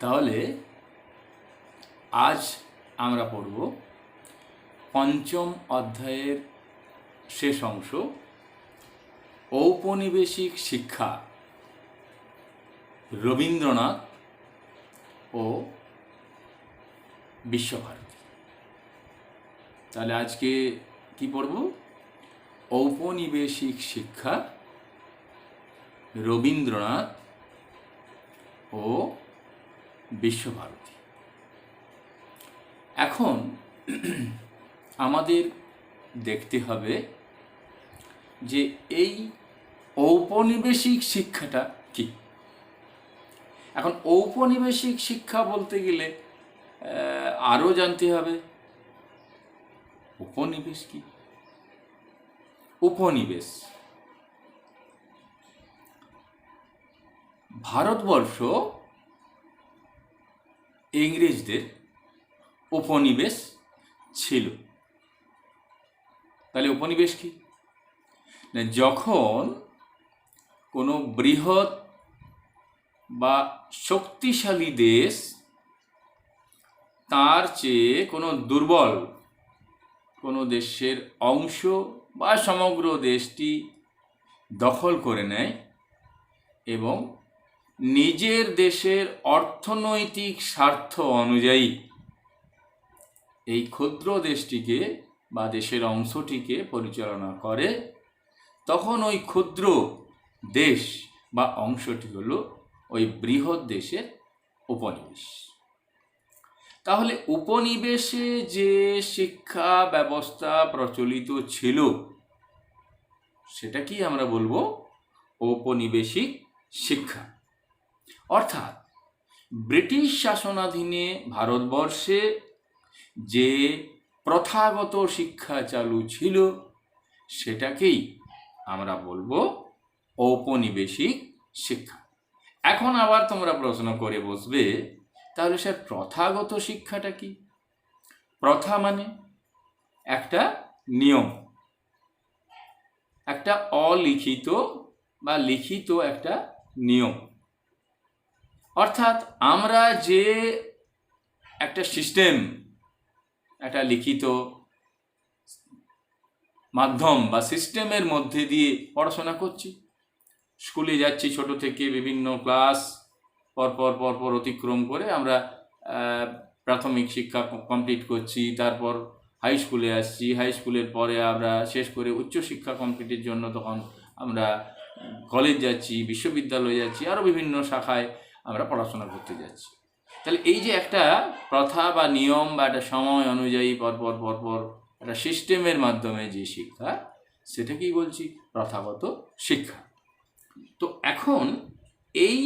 তাহলে আজ আমরা পড়ব পঞ্চম অধ্যায়ের শেষ অংশ, ঔপনিবেশিক শিক্ষা, রবীন্দ্রনাথ ও বিশ্বভারতী। তাহলে আজকে কি পড়ব? ঔপনিবেশিক শিক্ষা, রবীন্দ্রনাথ ও বিশ্বভারতী। এখন আমাদের দেখতে হবে যে এই ঔপনিবেশিক শিক্ষাটা কি। এখন ঔপনিবেশিক শিক্ষা বলতে গেলে আরও জানতে হবে উপনিবেশ কি। উপনিবেশ, ভারতবর্ষ ইংরেজদের উপনিবেশ ছিল। তাহলে উপনিবেশ কি? না, যখন কোনো বৃহৎ বা শক্তিশালী দেশ তার চেয়ে কোনো দুর্বল কোনো দেশের অংশ বা সমগ্র দেশটি দখল করে নেয় এবং নিজের দেশের অর্থনৈতিক স্বার্থ অনুযায়ী এই ক্ষুদ্র দেশটিকে বা দেশের অংশটিকে পরিচালনা করে, তখন ওই ক্ষুদ্র দেশ বা অংশটি হলো ওই বৃহৎ দেশের উপনিবেশ। তাহলে উপনিবেশে যে শিক্ষা ব্যবস্থা প্রচলিত ছিল সেটাকেই আমরা বলবো ঔপনিবেশিক শিক্ষা। অর্থাৎ ব্রিটিশ শাসনাধীনে ভারতবর্ষে যে প্রথাগত শিক্ষা চালু ছিল সেটাকেই আমরা বলবো ঔপনিবেশিক শিক্ষা। এখন আবার তোমরা প্রশ্ন করে বসবে, তাহলে স্যার প্রথাগত শিক্ষাটা কি? প্রথা মানে একটা নিয়ম, একটা অলিখিত বা লিখিত একটা নিয়ম। অর্থাৎ আমরা যে একটা সিস্টেম, একটা লিখিত মাধ্যম বা সিস্টেমের মধ্যে দিয়ে পড়াশোনা করছি, স্কুলে যাচ্ছি ছোট থেকে বিভিন্ন ক্লাস পরপর অতিক্রম করে আমরা প্রাথমিক শিক্ষা কমপ্লিট করছি, তারপর হাই স্কুলে আসছি, হাই স্কুলের পরে আমরা শেষ করে উচ্চশিক্ষা কমপ্লিটের জন্য তখন আমরা কলেজ যাচ্ছি, বিশ্ববিদ্যালয়ে যাচ্ছি, আরও বিভিন্ন শাখায় আমরা পড়াশোনা করতে যাচ্ছি। তাহলে এই যে একটা প্রথা বা নিয়ম বা একটা সময় অনুযায়ী পরপর একটা সিস্টেমের মাধ্যমে যে শিক্ষা, সেটাকেই বলছি প্রথাগত শিক্ষা। তো এখন এই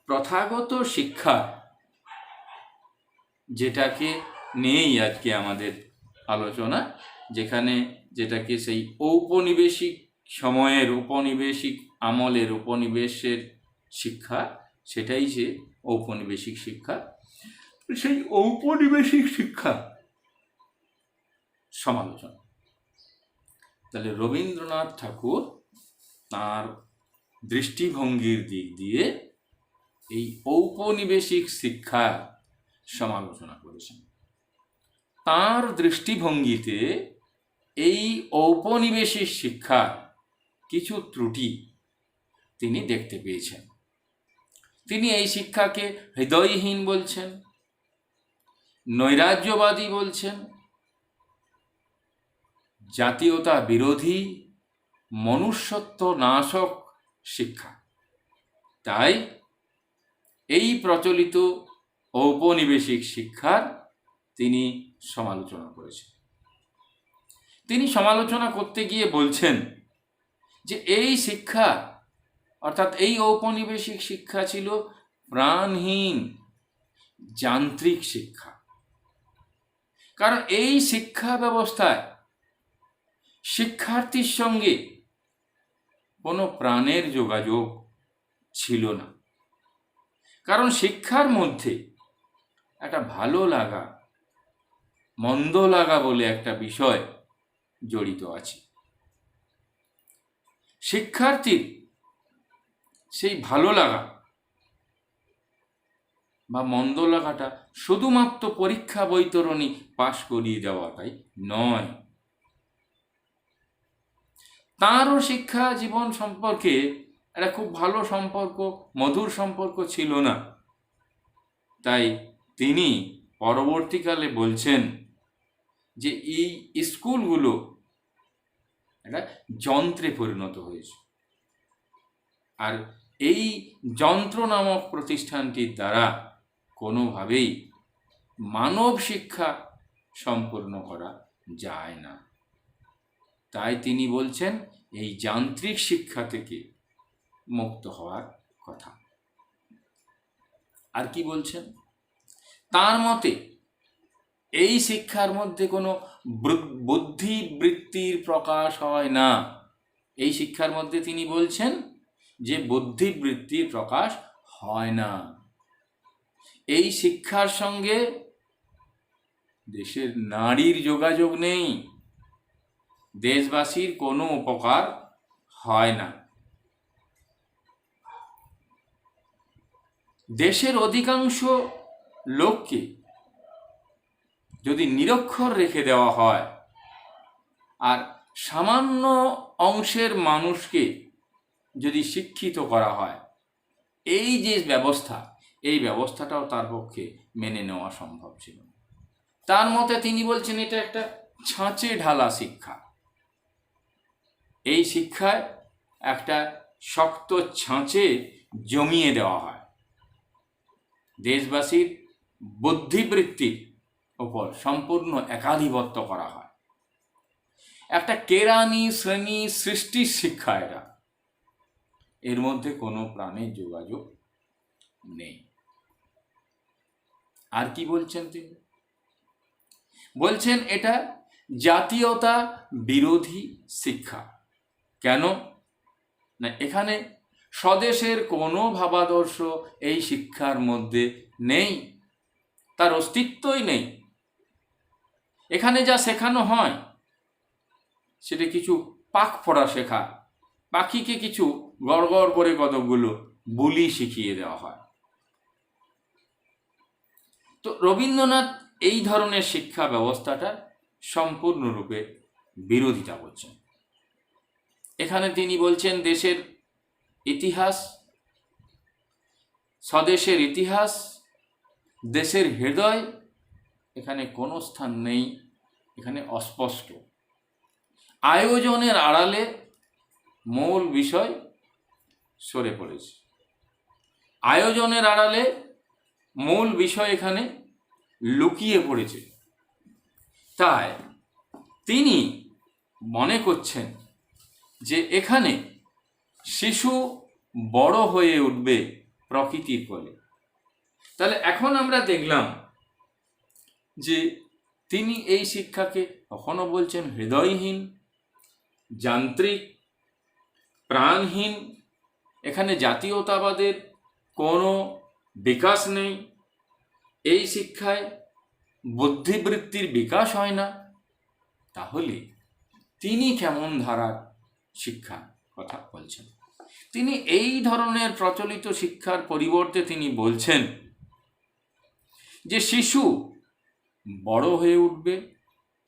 প্রথাগত শিক্ষা যেটাকে নিয়েই আজকে আমাদের আলোচনা, যেটাকে সেই ঔপনিবেশিক সময়ের, ঔপনিবেশিক আমলের উপনিবেশের শিক্ষা, সেটাই যে ঔপনিবেশিক শিক্ষা। সেই ঔপনিবেশিক শিক্ষা সমালোচনা। তাহলে রবীন্দ্রনাথ ঠাকুর তাঁর দৃষ্টিভঙ্গির দিক দিয়ে এই ঔপনিবেশিক শিক্ষার সমালোচনা করেছেন। তাঁর দৃষ্টিভঙ্গিতে এই ঔপনিবেশিক শিক্ষার কিছু ত্রুটি তিনি দেখতে পেয়েছেন। তিনি এই শিক্ষাকে হৃদয়হীন বলছেন, নৈরাজ্যবাদী বলছেন, জাতীয়তা বিরোধী, মনুষ্যত্ব নাশক শিক্ষা। তাই এই প্রচলিত ঔপনিবেশিক শিক্ষার তিনি সমালোচনা করেছেন। তিনি সমালোচনা করতে গিয়ে বলছেন যে এই শিক্ষা, অর্থাৎ এই ঔপনিবেশিক শিক্ষা ছিল প্রাণহীন যান্ত্রিক শিক্ষা। কারণ এই শিক্ষা ব্যবস্থায় শিক্ষার্থীর সঙ্গে কোনো প্রাণের যোগাযোগ ছিল না। কারণ শিক্ষার মধ্যে একটা ভালো লাগা, মন্দ লাগা বলে একটা বিষয় জড়িত আছে। শিক্ষার্থীর সেই ভালো লাগা বা মন্দ লেখাটা শুধুমাত্র পরীক্ষা বৈতরণী পাশ করিয়ে দেওয়াটাই নয়। তাঁরও শিক্ষা জীবন সম্পর্কে একটা খুব ভালো সম্পর্ক, মধুর সম্পর্ক ছিল না। তাই তিনি পরবর্তীকালে বলছেন যে এই স্কুলগুলো একটা যন্ত্রে পরিণত হয়েছে, আর এই যন্ত্র নামক প্রতিষ্ঠানটির দ্বারা কোনোভাবেই মানব শিক্ষা সম্পূর্ণ করা যায় না। তাই তিনি বলছেন এই যান্ত্রিক শিক্ষা থেকে মুক্ত হওয়ার কথা। আর কি বলছেন? তার মতে এই শিক্ষার মধ্যে কোনো বুদ্ধিবৃত্তির প্রকাশ হয় না। এই শিক্ষার মধ্যে তিনি বলছেন যে বুদ্ধিবৃত্তির প্রকাশ হয় না। এই শিক্ষার সঙ্গে দেশের নারীর যোগাযোগ নেই, দেশবাসীর কোনো উপকার হয় না। দেশের অধিকাংশ লোককে যদি নিরক্ষর রেখে দেওয়া হয় আর সামান্য অংশের মানুষকে যদি শিক্ষিত করা হয়, এই যে ব্যবস্থা, এই ব্যবস্থাটাও তার পক্ষে মেনে নেওয়া সম্ভব ছিল না। তার মতে তিনি বলছেন এটা একটা ছাঁচে ঢালা শিক্ষা। এই শিক্ষায় একটা শক্ত ছাঁচে জমিয়ে দেওয়া হয়, দেশবাসীর বুদ্ধিবৃত্তির ওপর সম্পূর্ণ একাধিপত্য করা হয়। একটা কেরানি শ্রেণী সৃষ্টির শিক্ষা এটা, এর মধ্যে কোনো প্রাণের যোগাযোগ নেই। আর কি বলছেন তিনি? বলছেন এটা জাতীয়তা বিরোধী শিক্ষা। কেন না, এখানে স্বদেশের কোনো ভাবাদর্শ এই শিক্ষার মধ্যে নেই, তার অস্তিত্বই নেই। এখানে যা শেখানো হয় সেটা কিছু পাক পড়া শেখা, পাখিকে কিছু গড় গড় করে কতগুলো বুলি শিখিয়ে দেওয়া হয়। তো রবীন্দ্রনাথ এই ধরনের শিক্ষা ব্যবস্থাটা সম্পূর্ণরূপে বিরোধিতা করছেন। এখানে তিনি বলছেন দেশের ইতিহাস, স্বদেশের ইতিহাস, দেশের হৃদয়, এখানে কোনো স্থান নেই, এখানে অস্পষ্ট। আয়োজনের আড়ালে মূল বিষয় সরে পড়েছে, আয়োজনের আড়ালে মূল বিষয় এখানে লুকিয়ে পড়েছে। তাই তিনি মনে করছেন যে এখানে শিশু বড় হয়ে উঠবে প্রকৃতির কোলে। তাহলে এখন আমরা দেখলাম যে তিনি এই শিক্ষাকে কখনো বলছেন হৃদয়হীন, যান্ত্রিক, প্রাণহীন, এখানে জাতীয়তাবাদের কোনো বিকাশ নেই, এই শিক্ষায় বুদ্ধিবৃত্তির বিকাশ হয় না। তাহলে তিনি কেমন ধারার শিক্ষা কথা বলছেন? তিনি এই ধরনের প্রচলিত শিক্ষার পরিবর্তে তিনি বলছেন যে শিশু বড় হয়ে উঠবে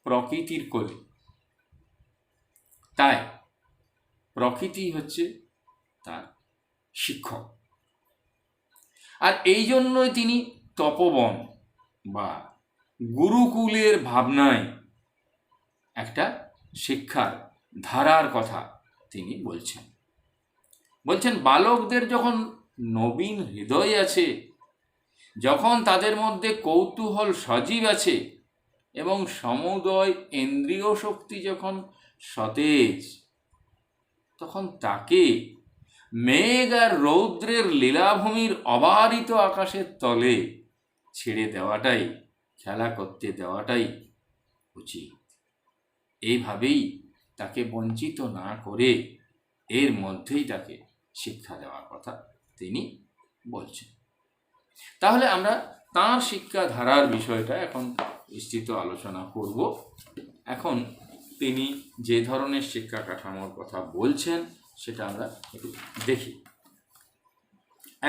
প্রকৃতির কোলে। তাই প্রকৃতি হচ্ছে তার শিক্ষক। আর এই জন্যই তিনি তপবন বা গুরুকুলের ভাবনায় একটা শিক্ষার ধারার কথা তিনি বলছেন। বলছেন বালকদের যখন নবীন হৃদয় আছে, যখন তাদের মধ্যে কৌতূহল সজীব আছে এবং সমুদয় ইন্দ্রিয় শক্তি যখন সতেজ, তখন তাকে মেঘ আর রৌদ্রের লীলাভূমির অবারিত আকাশের তলে ছেড়ে দেওয়াটাই, খেলা করতে দেওয়াটাই উচিত। এইভাবেই তাকে বঞ্চিত না করে এর মধ্যেই তাকে শিক্ষা দেওয়ার কথা তিনি বলছেন। তাহলে আমরা তাঁর শিক্ষা ধারার বিষয়টা এখন বিস্তৃত আলোচনা করব। এখন তিনি যে ধরনের শিক্ষা কাঠামোর কথা বলছেন সেটা আমরা একটু দেখি।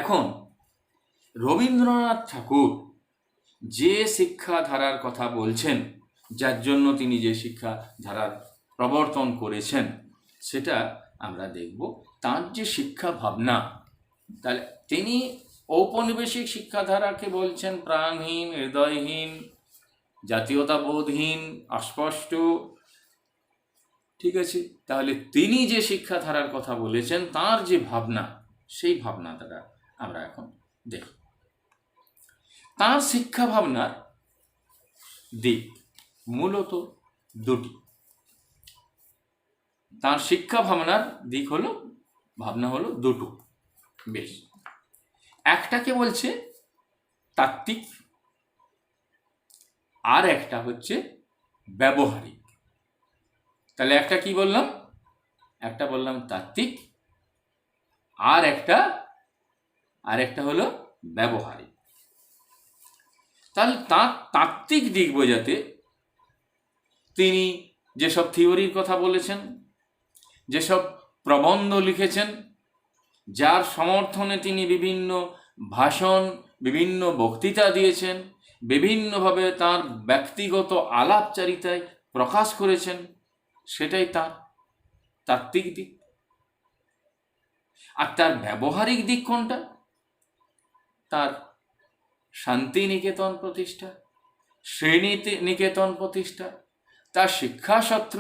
এখন রবীন্দ্রনাথ ঠাকুর যে শিক্ষাধারার কথা বলছেন, যার জন্য তিনি যে শিক্ষাধারার প্রবর্তন করেছেন, সেটা আমরা দেখব। তার যে শিক্ষা ভাবনা, তাহলে তিনি ঔপনিবেশিক শিক্ষাধারাকে বলছেন প্রাণহীন, হৃদয়হীন, জাতীয়তাবোধহীন, অস্পষ্ট। ঠিক আছে, তাহলে তিনি যে শিক্ষাধারার কথা বলেছেন, তার যে ভাবনা, সেই ভাবনা দ্বারা আমরা এখন দেখি। তার শিক্ষা ভাবনার দিক মূলত দুটি। তার শিক্ষা ভাবনার দিক ভাবনা হলো দুটো। বেশ, একটাকে বলছে তাত্ত্বিক, আর একটা হচ্ছে ব্যবহারিক। তাহলে একটা কি বললাম? একটা বললাম তাত্ত্বিক, আর একটা হলো ব্যবহারিক। তাহলে তার তাত্ত্বিক দিক বোঝাতে তিনি যেসব থিওরির কথা বলেছেন, যেসব প্রবন্ধ লিখেছেন, যার সমর্থনে তিনি বিভিন্ন ভাষণ, বিভিন্ন বক্তৃতা দিয়েছেন, বিভিন্নভাবে তার ব্যক্তিগত আলাপচারিতায় প্রকাশ করেছেন, সেটাই তার তাত্ত্বিক দিক। আর তার ব্যবহারিক দিক কোনটা? তার শান্তিনিকেতন প্রতিষ্ঠা, শ্রীনিকেতন প্রতিষ্ঠা, তার শিক্ষাসত্র,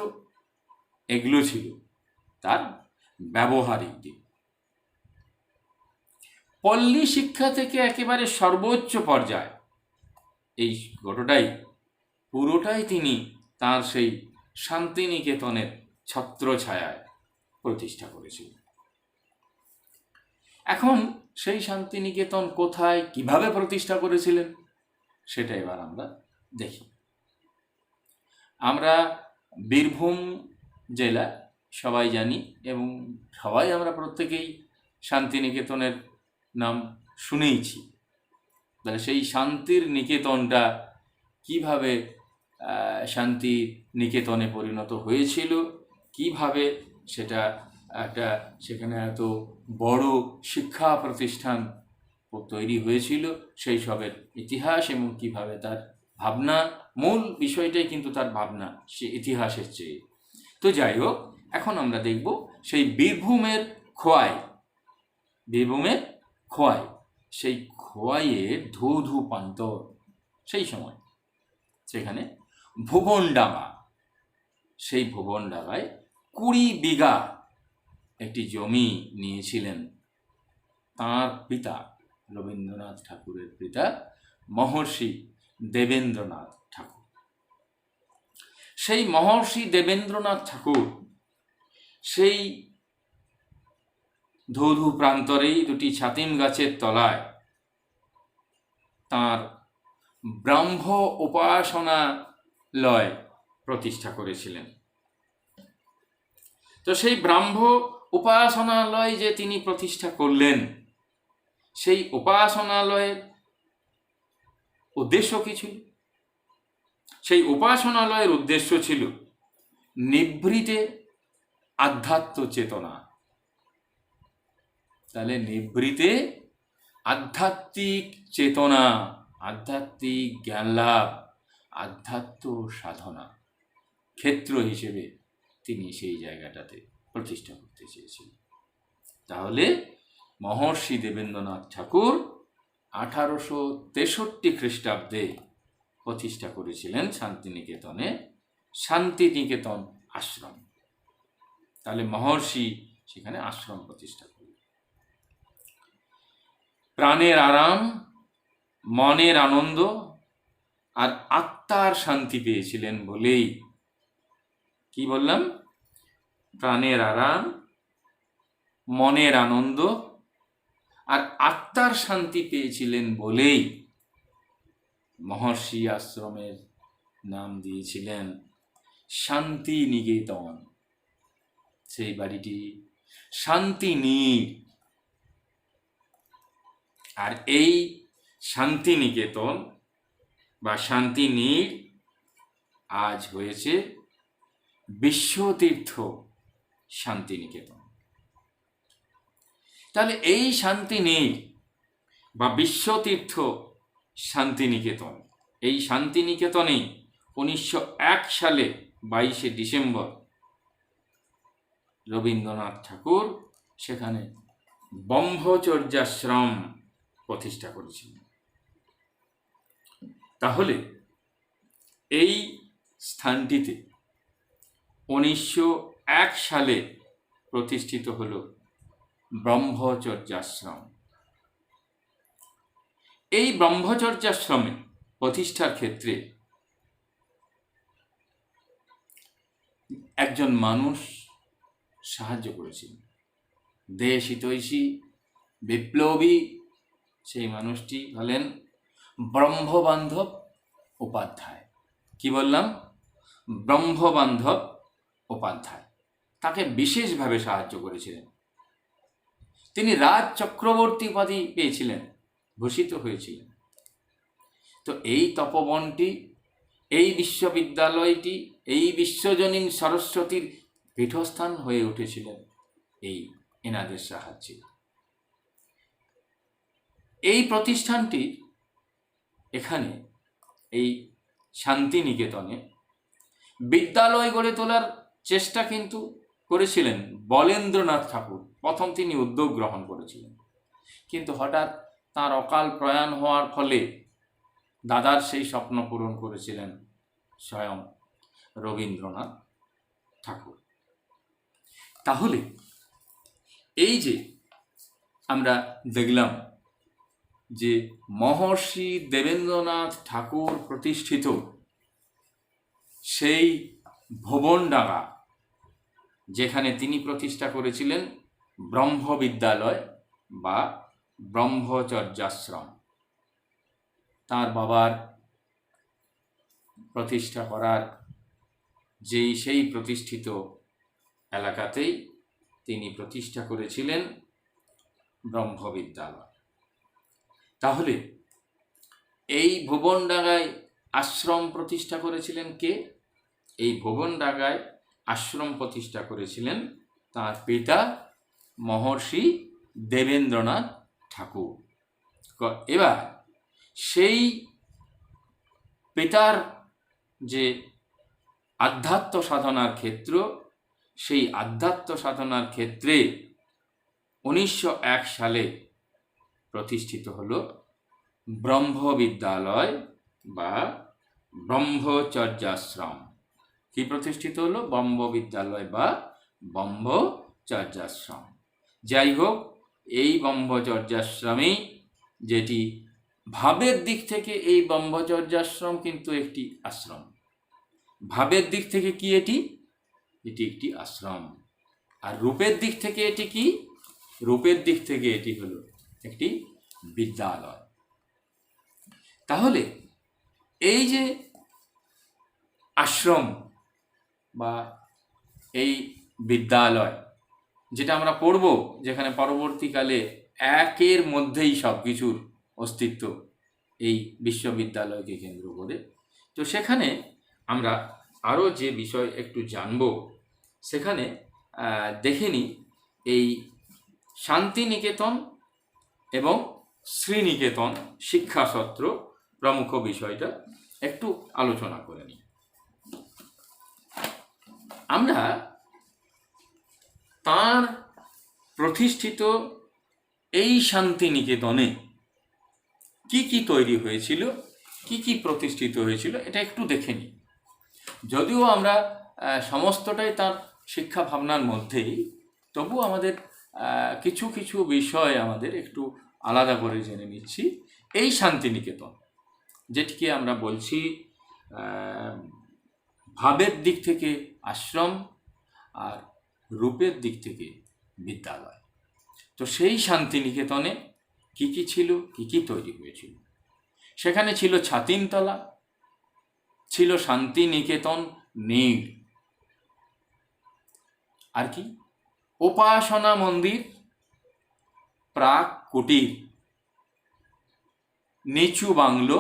এগুলো ছিল তার ব্যবহারিক দিক। পল্লী শিক্ষা থেকে একেবারে সর্বোচ্চ পর্যায়, এই পুরোটাই তিনি তার সেই শান্তিনিকেতনের ছত্রছায়ায় প্রতিষ্ঠা করেছিলেন। এখন সেই শান্তিনিকেতন কোথায়, কিভাবে প্রতিষ্ঠা করেছিলেন, সেটা এবার আমরা দেখি। আমরা বীরভূম জেলা সবাই জানি, এবং সবাই আমরা প্রত্যেকেই শান্তিনিকেতনের নাম শুনেইছি। তাহলে সেই শান্তির নিকেতনটা কিভাবে শান্তি নিকেতনে পরিণত হয়েছিল, কিভাবে সেটা সেখানে এত বড় শিক্ষা প্রতিষ্ঠান তৈরি হয়েছিল, সেই সবের ইতিহাস, এবং কিভাবে তার ভাবনা, মূল বিষয়টাই কিন্তু তার ভাবনা, সে ইতিহাসের চেয়ে। তো যাই হোক, এখন আমরা দেখব সেই বীরভূমের খোয়াই, সেই খোয়াইয়ের ধু প্রান্তর। সেই সময় সেখানে ভুবনডাঙ্গা, সেই ভুবনডাঙ্গায় 20 বিঘা একটি জমি নিয়েছিলেন তাঁর পিতা, রবীন্দ্রনাথ ঠাকুরের পিতা মহর্ষি দেবেন্দ্রনাথ ঠাকুর। সেই মহর্ষি দেবেন্দ্রনাথ ঠাকুর সেই ধু প্রান্তরেই দুটি ছাতিম গাছের তলায় তাঁর ব্রহ্ম উপাসনালয় প্রতিষ্ঠা করেছিলেন। তো সেই ব্রহ্ম উপাসনালয় যে তিনি প্রতিষ্ঠা করলেন, সেই উপাসনালয়ের উদ্দেশ্য কি ছিল? সেই উপাসনালয়ের উদ্দেশ্য ছিল নিভৃতে আধ্যাত্ম চেতনা। তাহলে নিভৃতে আধ্যাত্মিক চেতনা, আধ্যাত্মিক জ্ঞান লাভ, আধ্যাত্ম সাধনা ক্ষেত্র হিসেবে তিনি সেই জায়গাটাতে প্রতিষ্ঠা করতে চেয়েছিলেন। তাহলে মহর্ষি দেবেন্দ্রনাথ ঠাকুর 1863 খ্রিস্টাব্দে প্রতিষ্ঠা করেছিলেন শান্তিনিকেতনে শান্তিনিকেতন আশ্রম। তাহলে মহর্ষি সেখানে আশ্রম প্রতিষ্ঠা করলেন। প্রাণের আরাম, মনের আনন্দ আর আত্মার শান্তি পেয়েছিলেন বলেই, কি বললাম? প্রাণের আরাম, মনের আনন্দ আর আত্মার শান্তি পেয়েছিলেন বলেই মহর্ষি আশ্রমের নাম দিয়েছিলেন শান্তিনিকেতন। সেই বাড়িটি শান্তিনীড়। আর এই শান্তিনিকেতন বা শান্তিনীড় আজ হয়েছে বিশ্বতীর্থ শান্তিনিকেতন। তাহলে এই শান্তিনীড় বা বিশ্বতীর্থ শান্তিনিকেতন। এই শান্তিনিকেতনেই 1901 সালে 22শে ডিসেম্বর রবীন্দ্রনাথ ঠাকুর সেখানে ব্রহ্মচর্যাশ্রম প্রতিষ্ঠা করেছিলেন। তাহলে এই স্থানটিতে 1901 সালে প্রতিষ্ঠিত হল ব্রহ্মচর্যাশ্রম। এই ব্রহ্মচর্যাশ্রমে প্রতিষ্ঠার ক্ষেত্রে একজন মানুষ সাহায্য করেছিলেন, দেশ হিতৈষী বিপ্লবী। সেই মানুষটি হলেন ব্রহ্মবান্ধব উপাধ্যায়। কি বললাম? ব্রহ্মবান্ধব উপাধ্যায় তাকে বিশেষভাবে সাহায্য করেছিলেন। তিনি রাজ চক্রবর্তী উপাধি পেয়েছিলেন, ভূষিত হয়েছিলেন। তো এই তপবনটি, এই বিশ্ববিদ্যালয়টি, এই বিশ্বজনীন সরস্বতীর পীঠস্থান হয়ে উঠেছিলেন এই এনাদের সাহায্যে। এই প্রতিষ্ঠানটি এখানে এই শান্তিনিকেতনে বিদ্যালয় গড়ে তোলার চেষ্টা কিন্তু করেছিলেন বলেন্দ্রনাথ ঠাকুর। প্রথম তিনি উদ্যোগ গ্রহণ করেছিলেন, কিন্তু হঠাৎ তার অকাল প্রয়াণ হওয়ার ফলে দাদার সেই স্বপ্ন পূরণ করেছিলেন স্বয়ং রবীন্দ্রনাথ ঠাকুর। তাহলে এই যে আমরা দেখলাম যে মহর্ষি দেবেন্দ্রনাথ ঠাকুর প্রতিষ্ঠিত সেই ভুবনডাঙ্গা, যেখানে তিনি প্রতিষ্ঠা করেছিলেন ব্রহ্মবিদ্যালয় বা ব্রহ্মচর্যাশ্রম, তার বাবার প্রতিষ্ঠা করার সেই প্রতিষ্ঠিত এলাকাতেই তিনি প্রতিষ্ঠা করেছিলেন ব্রহ্মবিদ্যালয়। তাহলে এই ভুবনডাঙ্গায় আশ্রম প্রতিষ্ঠা করেছিলেন কে? এই ভুবনডাঙ্গায় আশ্রম প্রতিষ্ঠা করেছিলেন তার পিতা মহর্ষি দেবেন্দ্রনাথ ঠাকুর। এবার সেই পিতার যে আধ্যাত্ম সাধনার ক্ষেত্র, সেই আধ্যাত্ম সাধনার ক্ষেত্রে 1901 সালে প্রতিষ্ঠিত হল ব্রহ্মবিদ্যালয় বা ব্রহ্মচর্যাশ্রম। কি প্রতিষ্ঠিত হলো? ব্রহ্মবিদ্যালয় বা ব্রহ্মচর্যাশ্রম। যাই হোক, এই ব্রহ্মচর্যাশ্রমেই, যেটি ভাবের দিক থেকে এই ব্রহ্মচর্যাশ্রম কিন্তু একটি আশ্রম। ভাবের দিক থেকে কি এটি? এটি একটি আশ্রম। আর রূপের দিক থেকে এটি কি? রূপের দিক থেকে এটি হলো একটি বিদ্যালয়। তাহলে এই যে আশ্রম বা এই বিদ্যালয়, যেটা আমরা পড়ব, যেখানে পরবর্তীকালে একের মধ্যেই সব কিছুর অস্তিত্ব এই বিশ্ববিদ্যালয়কে কেন্দ্র করে, তো সেখানে আমরা আরও যে বিষয় একটু জানব, সেখানে দেখে নিই এই শান্তিনিকেতন এবং শ্রীনিকেতন শিক্ষাসত্র প্রমুখ বিষয়টা একটু আলোচনা করে নিই। আমরা তার প্রতিষ্ঠিত এই শান্তিনিকেতনে কি কি তৈরি হয়েছিল, কি কি প্রতিষ্ঠিত হয়েছিল, এটা একটু দেখে নিই। যদিও আমরা সমস্তটাই তার শিক্ষা ভাবনার মধ্যেই, তবু আমাদের কিছু কিছু বিষয় আমাদের একটু আলাদা করে জেনে নিচ্ছি। এই শান্তিনিকেতন, যেটিকে আমরা বলছি ভাবের দিক থেকে আশ্রম আর রূপের দিক থেকে বিদ্যালয়, তো সেই শান্তিনিকেতনে কি কি ছিল, কি কি তৈরি হয়েছিল? সেখানে ছিল ছাতিনতলা, ছিল শান্তিনিকেতন নীড়, আর কি উপাসনা মন্দির, প্রাক কুটির, নিচু বাংলো,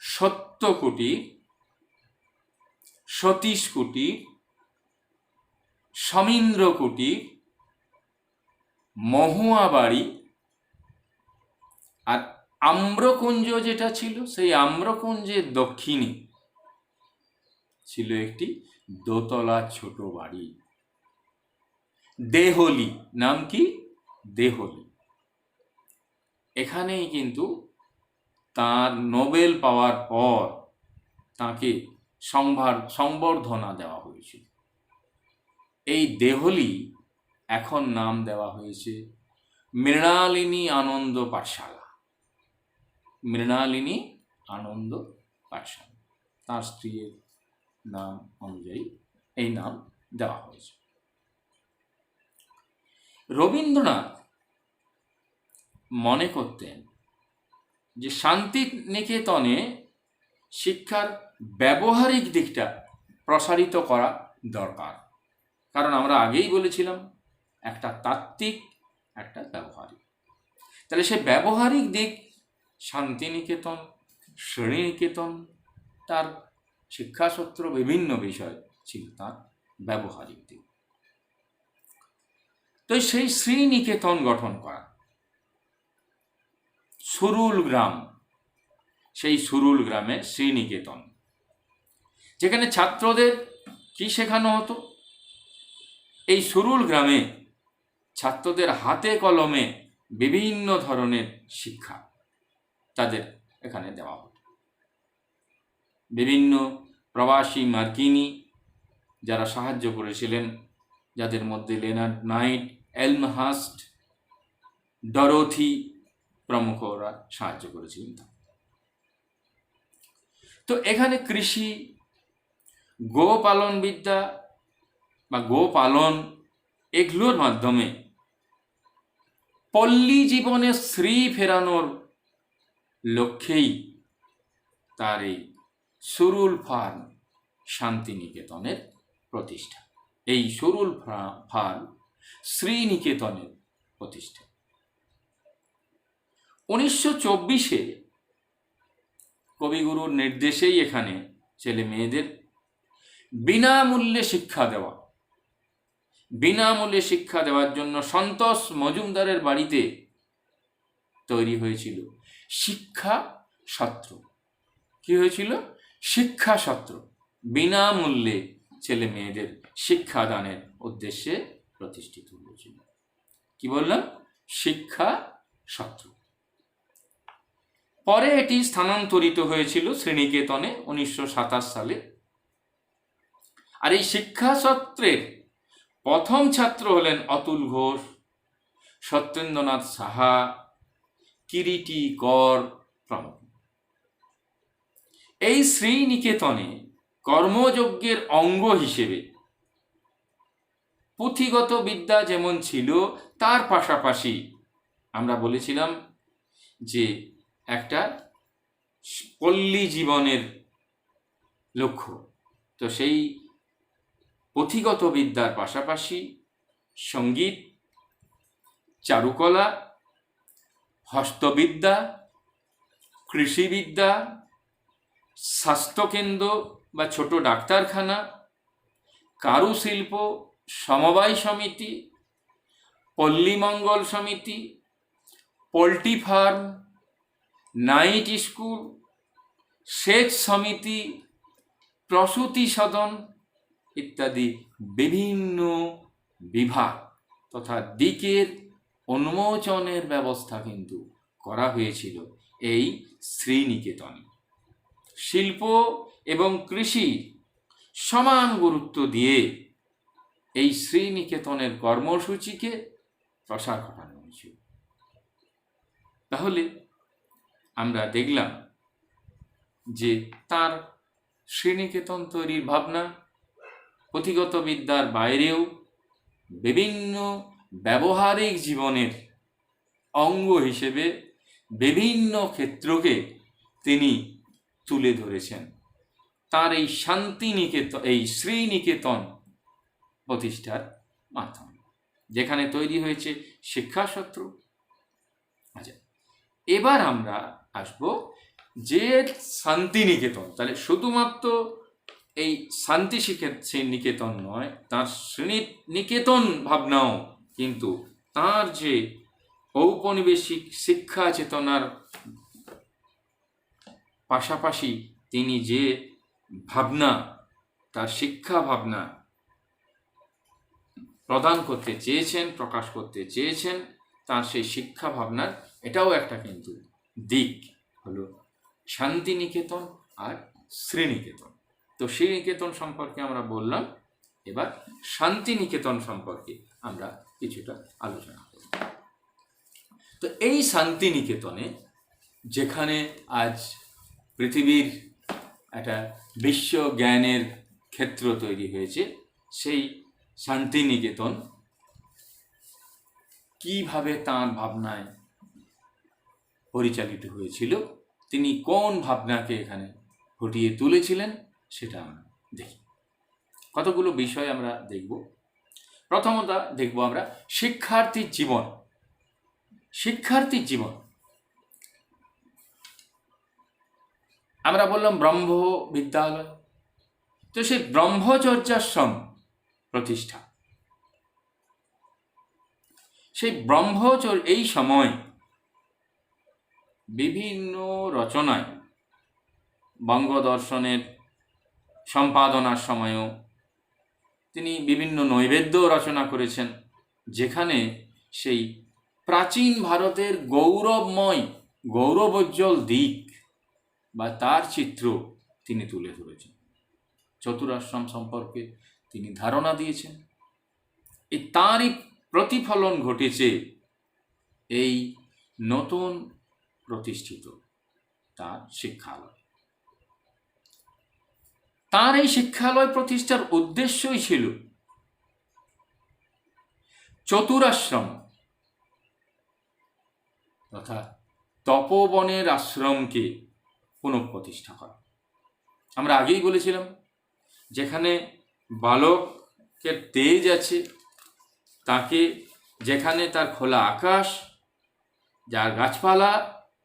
সত্য কুটির, সতীশ কুটির, সমীন্দ্র কুটির, মহুয়া বাড়ি, আর আম্রকুঞ্জ যেটা ছিল, সেই আম্রকুঞ্জের দক্ষিণে ছিল একটি দোতলা ছোট বাড়ি, দেহলি। নাম কি? দেহলি। এখানেই কিন্তু তার নোবেল পাওয়ার পর তাকে সংবর্ধনা দেওয়া হয়েছিল। এই দেহলি এখন নাম দেওয়া হয়েছে মৃণালিনী আনন্দ পাঠশালা। মৃণালিনী আনন্দ পাঠশালা, তার স্ত্রীর নাম অনুযায়ী এই নাম দেওয়া হয়েছে। রবীন্দ্রনাথ মনে করতেন যে শান্তিনিকেতনে শিক্ষার ব্যবহারিক দিকটা প্রসারিত করা দরকার। কারণ আমরা আগেই বলেছিলাম, একটা তাত্ত্বিক, একটা ব্যবহারিক। তাহলে সে ব্যবহারিক দিক, শান্তিনিকেতন, শ্রেণীনিকেতন, তার শিক্ষাসূত্র বিভিন্ন বিষয় ছিল তার ব্যবহারিক দিক। তো সেই শ্রীনিকেতন গঠন করা, সুরুল গ্রাম, সেই সুরুল গ্রামে শ্রীনিকেতন, যেখানে ছাত্রদের কি শেখানো হতো? এই সুরুল গ্রামে ছাত্রদের হাতে কলমে বিভিন্ন ধরনের শিক্ষা তাদের এখানে দেওয়া হতো। বিভিন্ন প্রবাসী মার্কিনী যারা সাহায্য করেছিলেন, যাদের মধ্যে লেনার্ড নাইট, এলমহার্স্ট, ডরোথি প্রমুখরা সাহায্য করেছিলেন। তো এখানে কৃষি, গোপালন বিদ্যা বা গোপালন, এগুলোর মাধ্যমে পল্লী জীবনে শ্রী ফেরানোর লক্ষ্যেই তার এই সুরুল ফার্ম শান্তিনিকেতনের প্রতিষ্ঠা। এই সুরুল ফার্ম শ্রীনিকেতনের প্রতিষ্ঠা 1924-এ কবিগুরুর নির্দেশেই এখানে ছেলে মেয়েদের বিনামূল্যে শিক্ষা দেওয়া। বিনামূল্যে শিক্ষা দেওয়ার জন্য সন্তোষ মজুমদারের বাড়িতে তৈরি হয়েছিল শিক্ষা সত্র। কি হয়েছিল? শিক্ষা সত্র। বিনামূল্যে ছেলে মেয়েদের শিক্ষাদানের উদ্দেশ্যে প্রতিষ্ঠিত হয়েছিল। কি বললাম? শিক্ষা সত্র। পরে এটি স্থানান্তরিত হয়েছিল শ্রীনিকেতনে 1927 সালে। আর এই শিক্ষা সত্রের প্রথম ছাত্র হলেন অতুল ঘোষ, সত্যেন্দ্রনাথ সাহা, কিরিটি কর প্রমুখ। এই শ্রীনিকেতনে কর্মযজ্ঞের অঙ্গ হিসেবে পুঁথিগত বিদ্যা যেমন ছিল, তার পাশাপাশি আমরা বলেছিলাম যে একটা পল্লী জীবনের লক্ষ্য। তো সেই পুঁথিগত বিদ্যার পাশাপাশি সঙ্গীত, চারুকলা, হস্তবিদ্যা, কৃষিবিদ্যা, স্বাস্থ্যকেন্দ্র বা ছোট ডাক্তারখানা, কারুশিল্প, সমবায় সমিতি, পল্লীমঙ্গল সমিতি, পোল্ট্রি ফার্ম, নাইট স্কুল, সেচ সমিতি, প্রসূতি সদন ইত্যাদি বিভিন্ন বিভাগ তথা দিকের উন্মোচনের ব্যবস্থা কিন্তু করা হয়েছিল এই শ্রীনিকেতনে। শিল্প এবং কৃষি সমান গুরুত্ব দিয়ে এই শ্রীনিকেতনের কর্মসূচিকে প্রসার ঘটানো হয়েছিল। তাহলে আমরা দেখলাম যে তার শ্রীনিকেতন তৈরির ভাবনা পুঁথিগত বিদ্যার বাইরেও বিভিন্ন ব্যবহারিক জীবনের অঙ্গ হিসেবে বিভিন্ন ক্ষেত্রকে তিনি তুলে ধরেছেন তার এই শান্তিনিকেতন, এই শ্রীনিকেতন প্রতিষ্ঠার মাধ্যমে, যেখানে তৈরি হয়েছে শিক্ষাসত্র। আচ্ছা, এবার আমরা আসব যে শান্তিনিকেতন, তাহলে শুধুমাত্র এই শান্তি নিকেতন নয়, তার শ্রেণী নিকেতন ভাবনাও কিন্তু তার যে ঔপনিবেশিক শিক্ষা চেতনার পাশাপাশি তিনি যে ভাবনা, তার শিক্ষা ভাবনা প্রদান করতে চেয়েছেন, প্রকাশ করতে চেয়েছেন, তার সেই শিক্ষা ভাবনার এটাও একটা কিন্তু দিক হলো শান্তিনিকেতন আর শ্রীনিকেতন। তো শ্রীনিকেতন সম্পর্কে আমরা বললাম, এবার শান্তিনিকেতন সম্পর্কে আমরা কিছুটা আলোচনা করব। তো এই শান্তিনিকেতনে, যেখানে আজ পৃথিবীর একটা বিশ্ব জ্ঞানের ক্ষেত্র তৈরি হয়েছে, সেই শান্তিনিকেতন কিভাবে তাঁর ভাবনায় পরিচালিত হয়েছিল, তিনি কোন ভাবনাকে এখানে ফুটিয়ে তুলেছিলেন, সেটা আমরা দেখি। কতগুলো বিষয় আমরা দেখব। প্রথমত দেখব আমরা শিক্ষার্থীর জীবন। শিক্ষার্থীর জীবন, আমরা বললাম ব্রহ্ম বিদ্যালয়, তো সেই ব্রহ্মচর্যাশ্রম প্রতিষ্ঠা, সেই এই সময় বিভিন্ন রচনায়, বঙ্গদর্শনের সম্পাদনার সময়ও তিনি বিভিন্ন নৈবেদ্য রচনা করেছেন, যেখানে সেই প্রাচীন ভারতের গৌরবময়, গৌরবোজ্জ্বল দিক বা তার চিত্র তিনি তুলে ধরেছেন। চতুরাশ্রম সম্পর্কে তিনি ধারণা দিয়েছেন। এই তাঁরই প্রতিফলন ঘটেছে এই নতুন প্রতিষ্ঠিত তার শিক্ষালয়। তার এই শিক্ষালয় প্রতিষ্ঠার উদ্দেশ্যই ছিল চতুরাশ্রম তথা তপবনের আশ্রমকে পুনঃপ্রতিষ্ঠা করা। আমরা আগেই বলেছিলাম, যেখানে বালকের তেজ আছে, তাকে, যেখানে তার খোলা আকাশ, যার গাছপালা,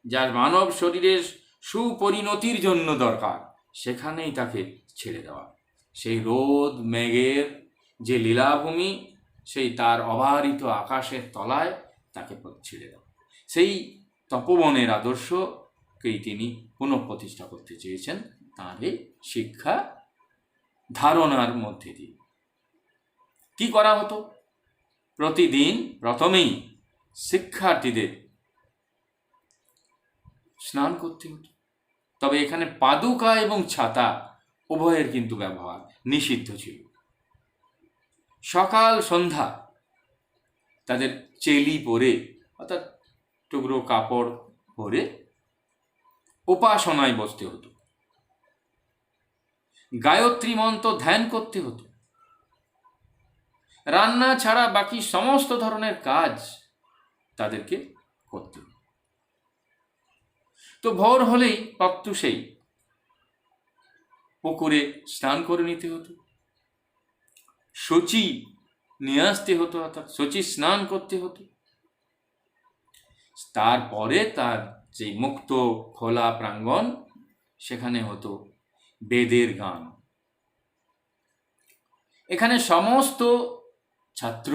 যার মানব শরীরের সুপরিণতির জন্য দরকার, সেখানেই তাকে ছেড়ে দেওয়া। সেই রোদ মেঘের যে লীলাভূমি, সেই তার অবারিত আকাশের তলায় তাকে ছেড়ে দেওয়া। সেই তপবনের আদর্শকেই তিনি পুনঃপ্রতিষ্ঠা করতে চেয়েছেন তাঁর এই শিক্ষা ধারণার মধ্যে দিয়ে। কি করা হতো? প্রতিদিন প্রথমেই শিক্ষার্থীদের স্নান করতে হতো। তবে এখানে পাদুকা এবং ছাতা উভয়ের কিন্তু ব্যবহার নিষিদ্ধ ছিল। সকাল সন্ধ্যা তাদের চেলি পরে, অর্থাৎ টুকরো কাপড় পরে উপাসনায় বসতে হতো, গায়ত্রী মন্ত্র ধ্যান করতে হতো। রান্না ছাড়া বাকি সমস্ত ধরনের কাজ তাদেরকে করতে হতো। তো ভোর হলেই প্রত্যুষেই পুকুরে স্নান করে নিতে হতো, শচী নিয়ে আসতে হতো, অর্থাৎ শচী স্নান করতে হতো। তারপরে তার যে মুক্ত খোলা প্রাঙ্গণ, সেখানে হতো বেদের গান। এখানে সমস্ত ছাত্র,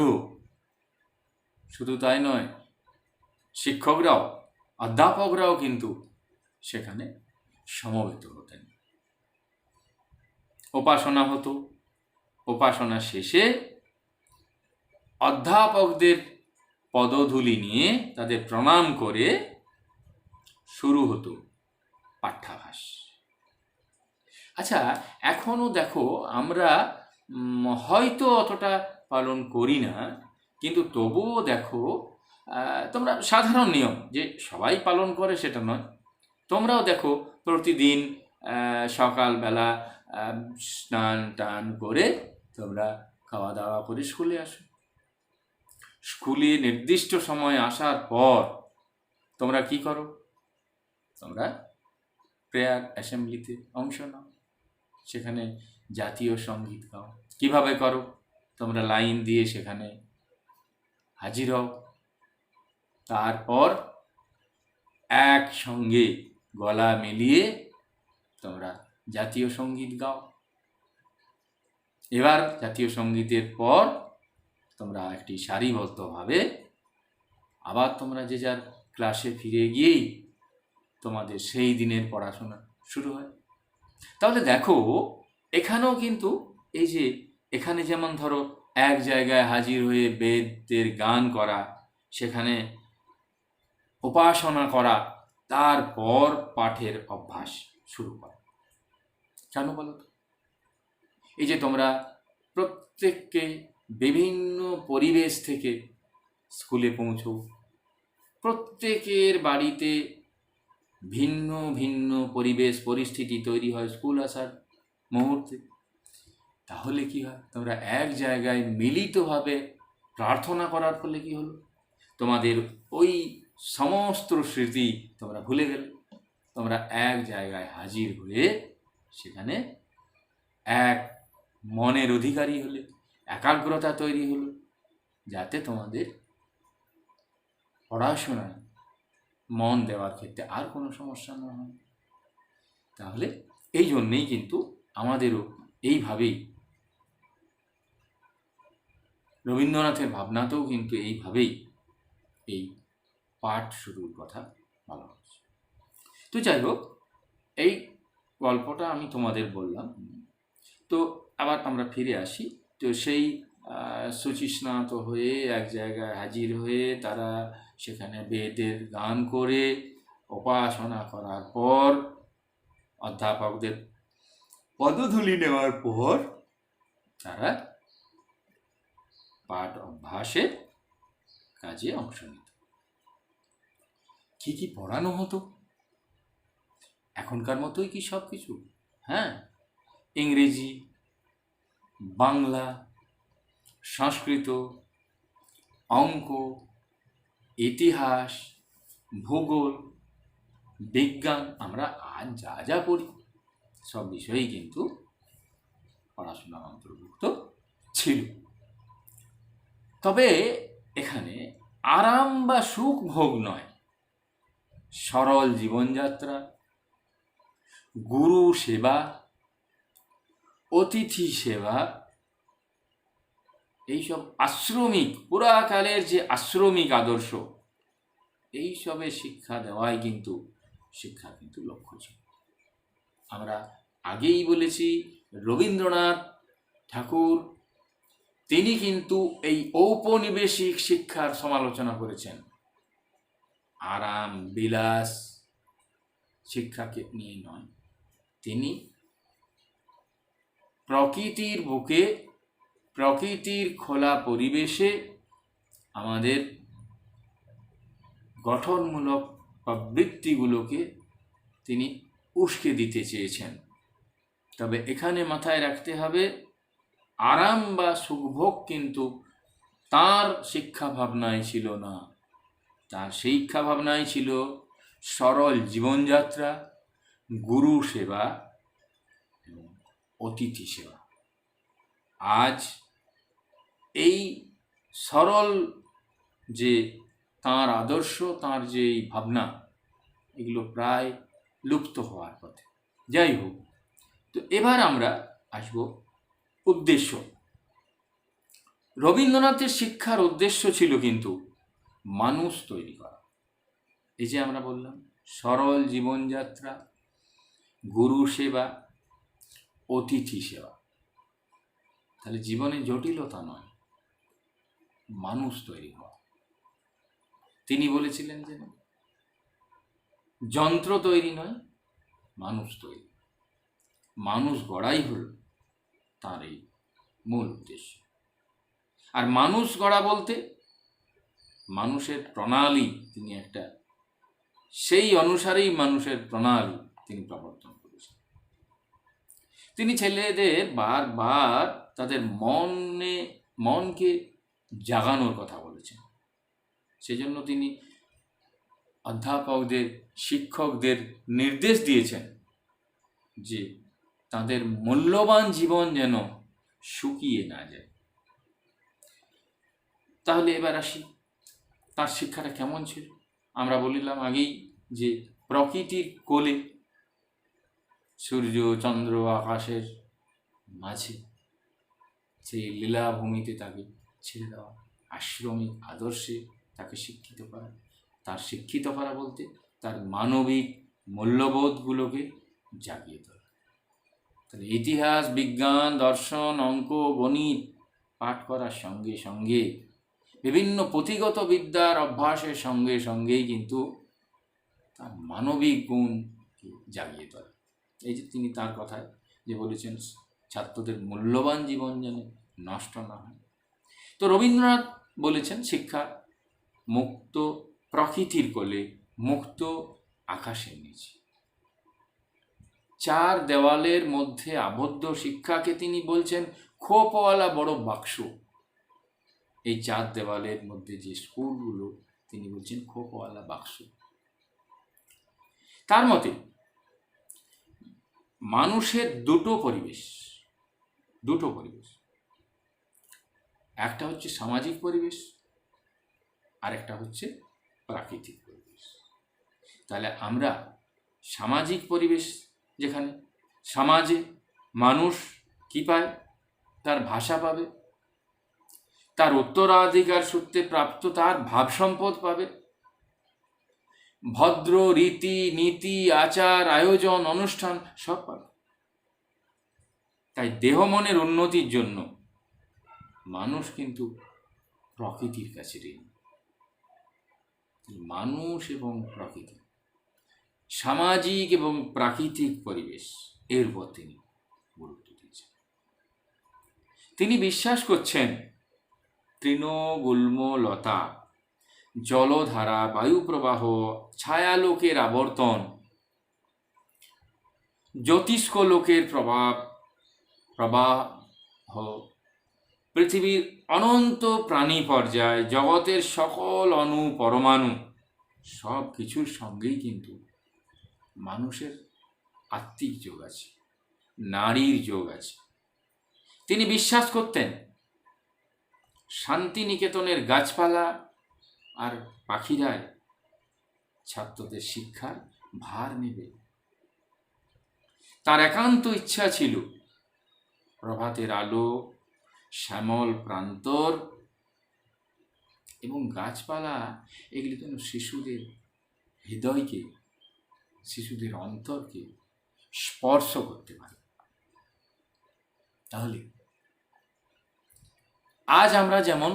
শুধু তাই নয়, শিক্ষকরাও, অধ্যাপকরাও কিন্তু সেখানে সমবেত হতেন। উপাসনা হতো। উপাসনা শেষে অধ্যাপকদের পদধূলি নিয়ে তাদের প্রণাম করে শুরু হতো পাঠ্যাভাস। আচ্ছা, এখনো দেখো আমরা হয়তো অতটা পালন করি না, কিন্তু তবুও দেখো, তোমরা সাধারণ নিয়ম যে সবাই পালন করে সেটা নয়, তোমরাও দেখো প্রতিদিন সকালবেলা স্নান টান করে তোমরা খাওয়া দাওয়া করে স্কুলে আসো। স্কুলে নির্দিষ্ট সময় আসার পর তোমরা কি করো? তোমরা প্রেয়ার অ্যাসেম্বলিতে অংশ নাও, সেখানে জাতীয় সঙ্গীত গাও। কিভাবে করো? তোমরা লাইন দিয়ে সেখানে হাজির হও, তারপর একসঙ্গে গলা মিলিয়ে তোমরা জাতীয় সঙ্গীত গাও। এবার জাতীয় সঙ্গীতের পর তোমরা একটি সারিবদ্ধভাবে আবার তোমরা যে যার ক্লাসে ফিরে গিয়েই তোমাদের সেই দিনের পড়াশোনা শুরু হয়। তাহলে দেখো, এখানেও কিন্তু এই যে এখানে যেমন ধরো এক জায়গায় হাজির হয়ে বেদের গান করা, সেখানে উপাসনা করা, তারপর পাঠের অভ্যাস শুরু করা। কেন বলো তো? এই যে তোমরা প্রত্যেককে বিভিন্ন পরিবেশ থেকে স্কুলে পৌঁছো, প্রত্যেকের বাড়িতে ভিন্ন ভিন্ন পরিবেশ পরিস্থিতি তৈরি হয় স্কুল আসার মুহূর্তে। তাহলে কি হয়? তোমরা এক জায়গায় মিলিতভাবে প্রার্থনা করার ফলে কি হলো? তোমাদের ওই সমস্ত স্মৃতি তোমরা ভুলে গেলে। তোমরা এক জায়গায় হাজির হয়ে সেখানে এক মনের অধিকারী হলে, একাগ্রতা তৈরি হলো, যাতে তোমাদের পড়াশোনায় মন দেওয়ার ক্ষেত্রে আর কোনো সমস্যা না হয়। তাহলে এই জন্যেই কিন্তু আমাদেরও এইভাবেই, রবীন্দ্রনাথের ভাবনাতেও কিন্তু এইভাবেই এই পাঠ শুরুর কথা বলা হচ্ছে। তো যাই হোক, এই গল্পটা আমি তোমাদের বললাম। তো আবার আমরা ফিরে আসি। তো সেই শুচিস্নাত হয়ে এক জায়গায় হাজির হয়ে তারা সেখানে বেদের গান করে উপাসনা করার পর, অধ্যাপকদের পদধূলি নেওয়ার পর তারা পাঠ অভ্যাসের কাজে অংশ নিত। কি কি পড়ানো হতো? এখনকার মতোই কি সব কিছু? হ্যাঁ, ইংরেজি, বাংলা, সংস্কৃত, অঙ্ক, ইতিহাস, ভূগোল, বিজ্ঞান, আমরা আজ যা যা পড়ি সব বিষয়েই কিন্তু পড়াশোনার অন্তর্ভুক্ত ছিল। তবে এখানে আরাম বা সুখ ভোগ নয়, সরল জীবনযাত্রা, গুরু সেবা, অতিথি সেবা, এইসব আশ্রমিক, পুরাকালের যে আশ্রমিক আদর্শ, এইসবের শিক্ষা দেওয়াই কিন্তু শিক্ষা কিন্তু লক্ষ্য ছিল। আমরা আগেই বলেছি, রবীন্দ্রনাথ ঠাকুর তিনি কিন্তু এই ঔপনিবেশিক শিক্ষার সমালোচনা করেছেন। আরাম বিলাস শিক্ষাকে নিয়ে নয়, তিনি প্রকৃতির বুকে, প্রকৃতির খোলা পরিবেশে আমাদের গঠনমূলক প্রবৃত্তিগুলোকে তিনি উস্কে দিতে চেয়েছেন। তবে এখানে মাথায় রাখতে হবে, আরাম বা সুখভোগ কিন্তু তার শিক্ষা ভাবনায় ছিল না। তার শিক্ষা ভাবনায় ছিল সরল জীবনযাত্রা, গুরু সেবা এবং অতিথি সেবা। আজ এই সরল যে তাঁর আদর্শ, তাঁর যে এই ভাবনা, এগুলো প্রায় লুপ্ত হওয়ার পথে। যাই হোক, তো এবার আমরা আসব উদ্দেশ্য। রবীন্দ্রনাথের শিক্ষার উদ্দেশ্য ছিল কিন্তু মানুষ তৈরি করা। এই যে আমরা বললাম সরল জীবনযাত্রা, গুরু সেবা, অতিথি সেবা। তাহলে জীবনে জটিলতা নয়, মানুষ তৈরি হওয়া। তিনি বলেছিলেন যে যন্ত্র তৈরি নয়, মানুষ তৈরি। মানুষ গড়াই হল তার এই মূল উদ্দেশ্য। আর মানুষ গড়া বলতে মানুষের প্রণালী তিনি একটা, সেই অনুসারেই মানুষের প্রণালী তিনি প্রবর্তন করেছেন। তিনি ছেলেদের বারবার তাদের মনকে জাগানোর কথা বলেছেন। সেজন্য তিনি অধ্যাপকদের, শিক্ষকদের নির্দেশ দিয়েছেন যে তাদের মূল্যবান জীবন যেন শুকিয়ে না যায়। তাহলে এবার আসি, তার শিক্ষাটা কেমন ছিল? আমরা বলিলাম আগেই যে প্রকৃতির কোলে, সূর্য চন্দ্র আকাশের মাঝে সেই লীলাভূমিতে তাকে ছেড়ে দেওয়া, আশ্রমিক আদর্শে তাকে শিক্ষিত করা। তার শিক্ষিত করা বলতে তার মানবিক মূল্যবোধগুলোকে জাগিয়ে তোলা। তাহলে ইতিহাস, বিজ্ঞান, দর্শন, অঙ্ক, গণিত পাঠ করার সঙ্গে সঙ্গে বিভিন্ন পুঁথিগত বিদ্যার অভ্যাসের সঙ্গে সঙ্গেই কিন্তু তার মানবিক গুণ জাগিয়ে তোলা। এই যে তিনি তার কথায় যে বলেছেন ছাত্রদের মূল্যবান জীবন যেন নষ্ট না হয়। তো রবীন্দ্রনাথ বলেছেন শিক্ষা মুক্ত প্রকৃতির কোলে, মুক্ত আকাশের নিচে। চার দেওয়ালের মধ্যে আবদ্ধ শিক্ষাকে তিনি বলছেন খোপওয়ালা বড় বাক্স। এই চার দেওয়ালের মধ্যে যে স্কুলগুলো তিনি বলছেন খোপওয়ালা বাক্স। তার মতে মানুষের দুটো পরিবেশ, একটা হচ্ছে সামাজিক পরিবেশ, আর একটা হচ্ছে প্রাকৃতিক পরিবেশ। তাহলে আমরা সামাজিক পরিবেশ, যেখানে সমাজে মানুষ কি পায়, তার ভাষা পাবে, তার উত্তরাধিকার সূত্রে প্রাপ্ত তার ভাব সম্পদ পাবে, ভদ্র রীতি নীতি আচার আয়োজন অনুষ্ঠান সব পাবে। তাই দেহ মনের উন্নতির জন্য মানুষ কিন্তু প্রকৃতির কাছে ঋণী। মানুষ এবং প্রকৃতি, সামাজিক এবং প্রাকৃতিক পরিবেশ, এর উপর তিনি গুরুত্ব দিয়েছেন। তিনি বিশ্বাস করছেন তৃণগুল্ম লতা, জলধারা, বায়ু প্রবাহ, ছায়ালোকের আবর্তন, জ্যোতিষ্ক লোকের প্রবাহ, পৃথিবীর অনন্ত প্রাণী পর্যায়, জগতের সকল অণু পরমাণু সব কিছুর সঙ্গেই কিন্তু মানুষের আত্মিক যোগ আছে, নারীর যোগ আছে। তিনি বিশ্বাস করতেন শান্তিনিকেতনের গাছপালা আর পাখিরাই ছাত্রদের শিক্ষার ভার নেবে। তার একান্ত ইচ্ছা ছিল প্রভাতের আলো, শ্যামল প্রান্তর এবং গাছপালা এগুলি যেন শিশুদের হৃদয়কে, শিশুদের অন্তরকে স্পর্শ করতে পারে। তাহলে আজ আমরা যেমন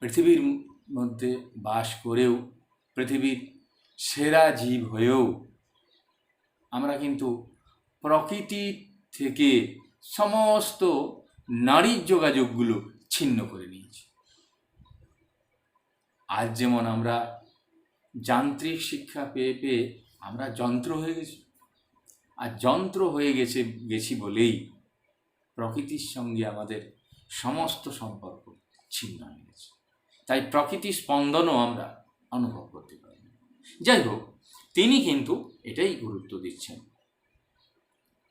পৃথিবীর মধ্যে বাস করেও পৃথিবীর সেরা জীব হয়েও আমরা কিন্তু প্রকৃতি থেকে সমস্ত নারীর যোগাযোগগুলো ছিন্ন করে নিয়েছি। আজ যেমন আমরা যান্ত্রিক শিক্ষা পেয়ে পেয়ে আমরা যন্ত্র হয়ে গেছি, আর যন্ত্র হয়ে গেছি বলেই প্রকৃতির সঙ্গে আমাদের সমস্ত সম্পর্ক ছিন্ন হয়ে গেছে। তাই প্রকৃতির স্পন্দনও আমরা অনুভব করতে পারি। যাই হোক, তিনি কিন্তু এটাই গুরুত্ব দিচ্ছেন,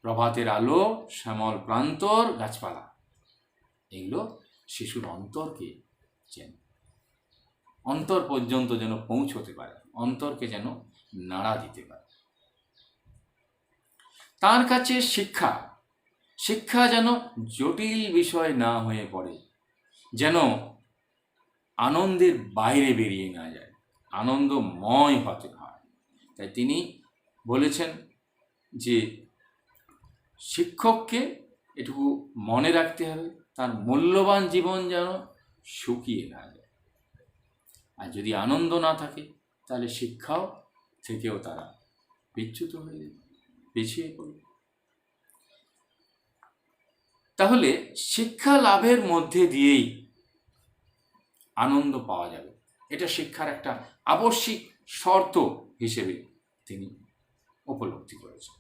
প্রভাতের আলো, শ্যামল প্রান্তর, গাছপালা এগুলো শিশুর অন্তরকে যেন অন্তর পর্যন্ত যেন পৌঁছতে পারে, অন্তরকে যেন নাড়া দিতে পারে। তার কাছে শিক্ষা যেন জটিল বিষয় না হয়ে পড়ে, যেন আনন্দের বাইরে বেরিয়ে না যায়, আনন্দময় হতে হয়। তাই তিনি বলেছেন যে শিক্ষককে এটুকু মনে রাখতে হবে, তার মূল্যবান জীবন যেন শুকিয়ে না যায়। আর যদি আনন্দ না থাকে তাহলে শিক্ষাও থেকেও তারা বিচ্যুত হয়ে যাবে, পিছিয়ে পড়বে। তাহলে শিক্ষা লাভের মধ্যে দিয়েই আনন্দ পাওয়া যাবে, এটা শিক্ষার একটা আবশ্যিক শর্ত হিসেবে তিনি উপলব্ধি করেছেন।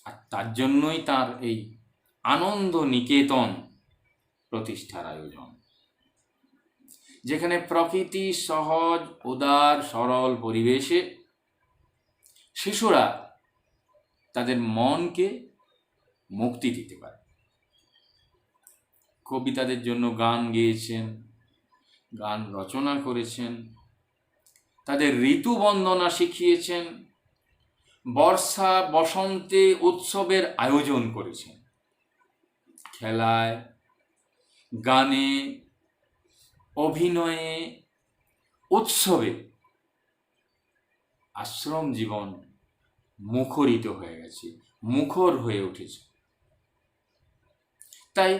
আর তার জন্যই তার এই আনন্দ নিকেতন প্রতিষ্ঠার আয়োজন, যেখানে প্রকৃতি সহজ, উদার, সরল পরিবেশে শিশুরা তাদের মনকে মুক্তি দিতে পারে। কবি তাদের জন্য গান গেয়েছেন, গান রচনা করেছেন, তাদের ঋতু বন্দনা শিখিয়েছেন, বর্ষা বসন্তে উৎসবের আয়োজন করেছেন। খেলায় গানে, অভিনয়ে, উৎসবে আশ্রম জীবন মুখরিত হয়ে গেছে, মুখর হয়ে উঠেছে। তাই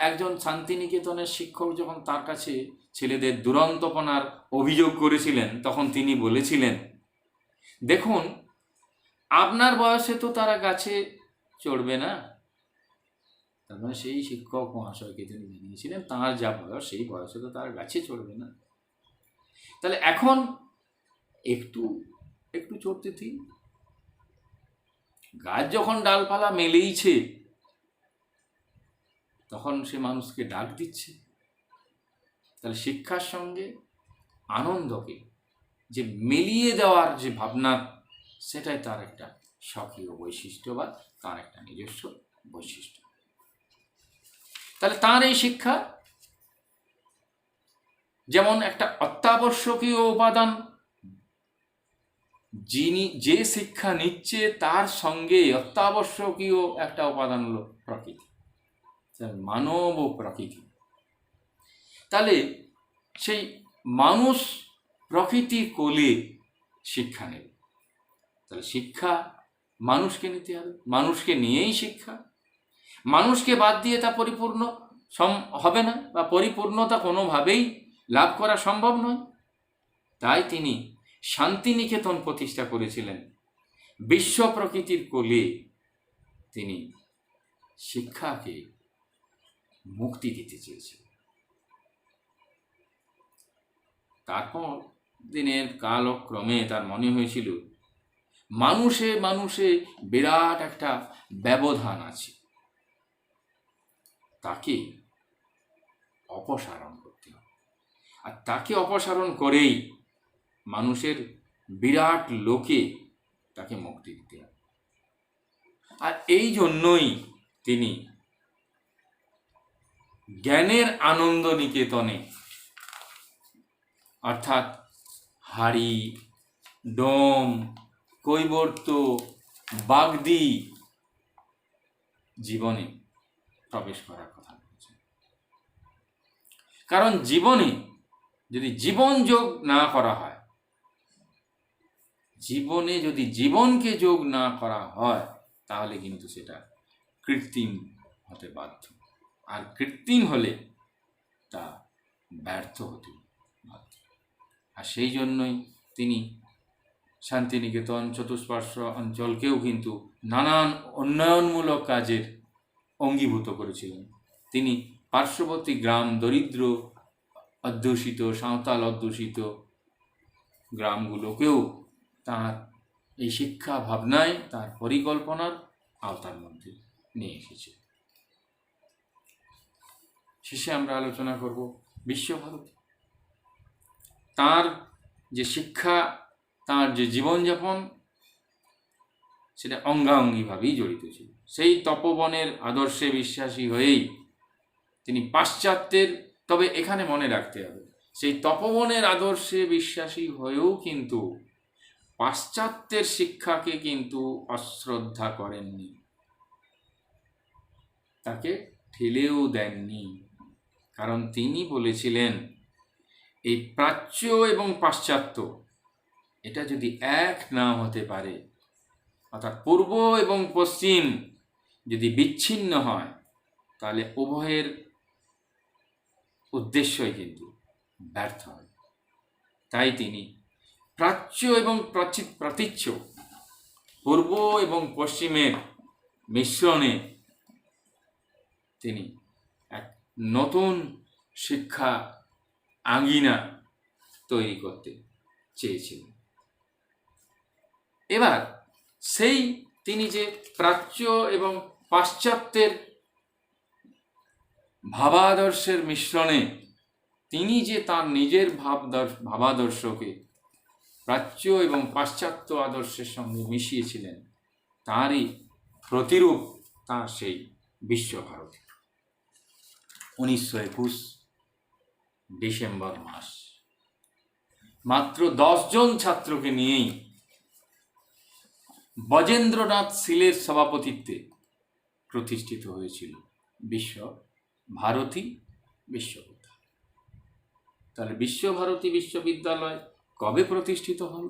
একজন শান্তিনিকেতনের শিক্ষক যখন তার কাছে ছেলেদের দুরন্তপনার অভিযোগ করেছিলেন, তখন তিনি বলেছিলেন, দেখুন, আপনার বয়সে তো তারা গাছে চড়বে না। তার মানে সেই শিক্ষক মহাশয়কে তিনি জানিয়েছিলেন তাঁর যা বয়স, সেই বয়সে তো তারা গাছে চড়বে না। তাহলে এখন একটু একটু চড়তে দিন। গাছ যখন ডালপালা মেলেইছে, তখন সে মানুষকে ডাক দিচ্ছে। তাহলে শিক্ষার সঙ্গে আনন্দকে যে মিলিয়ে দেওয়ার যে ভাবনা, সেটাই তার একটা স্বকীয় বৈশিষ্ট্য বা তার একটা নিজস্ব বৈশিষ্ট্য। তাহলে তার এই শিক্ষা যেমন একটা অত্যাবশ্যকীয় উপাদান, যে শিক্ষা নিচ্ছে তার সঙ্গে অত্যাবশ্যকীয় একটা উপাদান হলো প্রকৃতি, মানব ও প্রকৃতি। তাহলে সেই মানুষ প্রকৃতির কোলে শিক্ষা নেবে। তাহলে শিক্ষা মানুষকে নিতে হবে, মানুষকে নিয়েই শিক্ষা। মানুষকে বাদ দিয়ে তা পরিপূর্ণ হবে না, বা পরিপূর্ণতা কোনোভাবেই লাভ করা সম্ভব নয়। তাই তিনি শান্তিনিকেতন প্রতিষ্ঠা করেছিলেন। বিশ্ব প্রকৃতির কোলে তিনি শিক্ষাকে মুক্তি দিতে চেয়েছিলেন। তারপর দিনের কালক্রমে তার মনে হয়েছিল মানুষে মানুষে বিরাট একটা ব্যবধান আছে, তাকে অপসারণ করতে হবে। আর তাকে অপসারণ করেই মানুষের বিরাট লোকে তাকে মুক্তি দিতে হবে। আর এই জন্যই তিনি জ্ঞানের আনন্দ নিকেতনে, অর্থাৎ হাড়ি, ডোম, কৈবর্ত, বাগদি জীবনে প্রবেশ করার কথা বলছেন। কারণ জীবনে যদি জীবন যোগ না করা হয়, জীবনে যদি জীবনকে যোগ না করা হয়, তাহলে কিন্তু সেটা কৃত্রিম হতে বাধ্য। আর কৃত্রিম হলে তা ব্যর্থ হতে বাধ্য। আর সেই জন্যই তিনি শান্তিনিকেতন চতুষ্পার্শ্ব অঞ্চলকেও কিন্তু নানান উন্নয়নমূলক কাজের অঙ্গীভূত করেছিলেন। তিনি পার্শ্ববর্তী গ্রাম, দরিদ্র অধ্যুষিত, সাঁওতাল অধ্যুষিত গ্রামগুলোকেও তার এই শিক্ষা ভাবনায়, তার পরিকল্পনার আওতার মধ্যে নিয়ে এসেছে। শেষে আমরা আলোচনা করব বিশ্বভারতী। তার যে শিক্ষা, তার যে জীবনযাপন, সেটা অঙ্গাঙ্গিভাবেই জড়িত ছিল। সেই তপবনের আদর্শে বিশ্বাসী হয়েই তিনি পাশ্চাত্যের, তবে এখানে মনে রাখতে হবে, সেই তপবনের আদর্শে বিশ্বাসী হয়েও কিন্তু পাশ্চাত্যের শিক্ষাকে কিন্তু অশ্রদ্ধা করেননি, তাকে ঠেলেও দেননি। কারণ তিনি বলেছিলেন, এই প্রাচ্য এবং পাশ্চাত্য এটা যদি এক না হতে পারে, অর্থাৎ পূর্ব এবং পশ্চিম যদি বিচ্ছিন্ন হয়, তাহলে উভয়ের উদ্দেশ্যই কিন্তু ব্যর্থ হয়। তাই তিনি প্রাচ্য এবং প্রাচ্য, পূর্ব এবং পশ্চিমের মিশ্রণে তিনি এক নতুন শিক্ষা আঙ্গিনা তৈরি করতে চেয়েছিলেন। এবার সেই তিনি যে প্রাচ্য এবং পাশ্চাত্যের ভাবাদর্শের মিশ্রণে তিনি যে তার নিজের ভাবাদর্শকে প্রাচ্য এবং পাশ্চাত্য আদর্শের সঙ্গে মিশিয়েছিলেন, তারই প্রতিরূপ তার সেই বিশ্বভারতী। 1921 ডিসেম্বর মাস, মাত্র 10 জন ছাত্রকে নিয়েই বজেন্দ্রনাথ শীলের সভাপতিত্বে প্রতিষ্ঠিত হয়েছিল বিশ্বভারতী বিশ্ববিদ্যালয়। তাহলে বিশ্বভারতী বিশ্ববিদ্যালয় কবে প্রতিষ্ঠিত হল?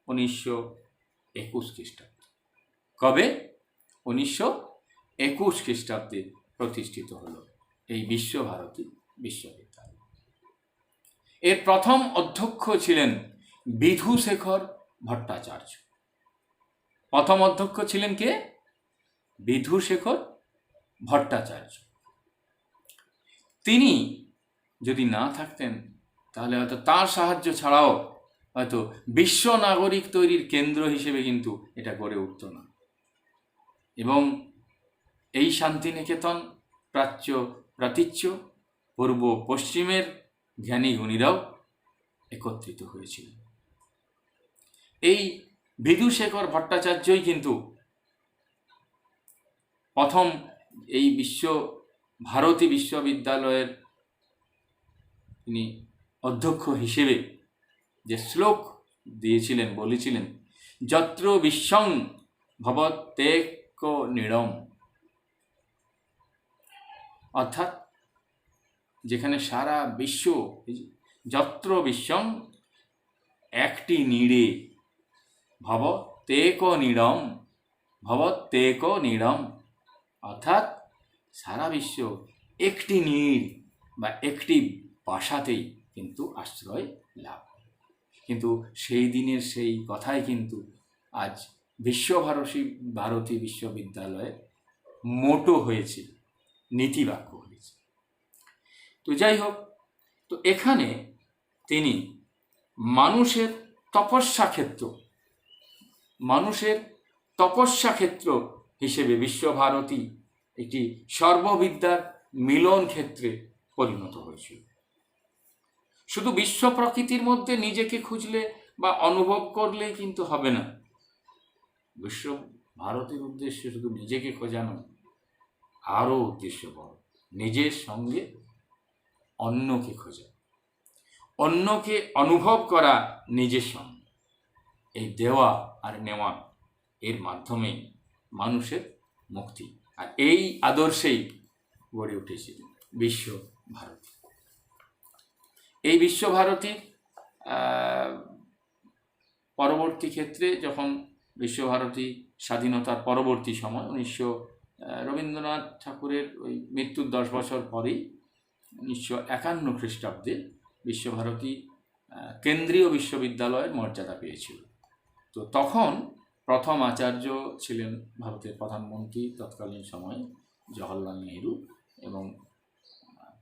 1921 খ্রিস্টাব্দে। কবে? 1921 খ্রিস্টাব্দে প্রতিষ্ঠিত হলো এই বিশ্বভারতী বিশ্ববিদ্যালয়। এর প্রথম অধ্যক্ষ ছিলেন বিধুশেখর ভট্টাচার্য। প্রথম অধ্যক্ষ ছিলেন কে? বিধুশেখর ভট্টাচার্য। তিনি যদি না থাকতেন তাহলে হয়তো তার সাহায্য ছাড়াও হয়তো বিশ্ব নাগরিক তৈরির কেন্দ্র হিসেবে কিন্তু এটা গড়ে উঠত না। এবং এই শান্তিনিকেতন প্রাচ্য প্রাতীচ্য পূর্ব পশ্চিমের জ্ঞানী গুণীরাও একত্রিত হয়েছিল। এই বিধুশেখর ভট্টাচার্যই কিন্তু প্রথম এই ভারতী বিশ্ববিদ্যালয়ের তিনি অধ্যক্ষ হিসেবে যে শ্লোক দিয়েছিলেন, বলেছিলেন, যত্র বিশ্বং ভবত্যেক নিড়ম, অর্থাৎ যেখানে সারা বিশ্ব, যত্র বিশ্বং একটি নীড়ে, ভবত্যেক নিড়ম, ভবত্যেক নিড়ম, অর্থাৎ সারা বিশ্ব একটি নীড় বা একটি বাসাতেই কিন্তু আশ্রয় লাভ। কিন্তু সেই দিনের সেই কথাই কিন্তু আজ ভারতী বিশ্ববিদ্যালয়ের মোটো হয়েছে, নীতিবাক্য হয়েছে। তো যাই হোক, তো এখানে তিনি মানুষের তপস্যা ক্ষেত্র হিসেবে বিশ্বভারতী একটি সর্ববিদ্যার মিলন ক্ষেত্রে পরিণত হয়েছিল। শুধু বিশ্ব প্রকৃতির মধ্যে নিজেকে খুঁজলে বা অনুভব করলেই কিন্তু হবে না। বিশ্ব ভারতের উদ্দেশ্য শুধু নিজেকে খোঁজানো, আরও উদ্দেশ্য বড়, নিজের সঙ্গে অন্যকে খোঁজা, অন্যকে অনুভব করা নিজের সঙ্গে। এই দেওয়া আর নেওয়া, এর মাধ্যমে মানুষের মুক্তি। আর এই আদর্শেই গড়ে উঠেছিল বিশ্বভারতী। এই বিশ্বভারতীর পরবর্তী ক্ষেত্রে যখন বিশ্বভারতী স্বাধীনতার পরবর্তী সময় রবীন্দ্রনাথ ঠাকুরের ওই মৃত্যুর 10 বছর পরেই 1951 খ্রিস্টাব্দে বিশ্বভারতী কেন্দ্রীয় বিশ্ববিদ্যালয়ের মর্যাদা পেয়েছিল। তো তখন প্রথম আচার্য ছিলেন ভারতের প্রধানমন্ত্রী তৎকালীন সময়ে জওহরলাল নেহরু, এবং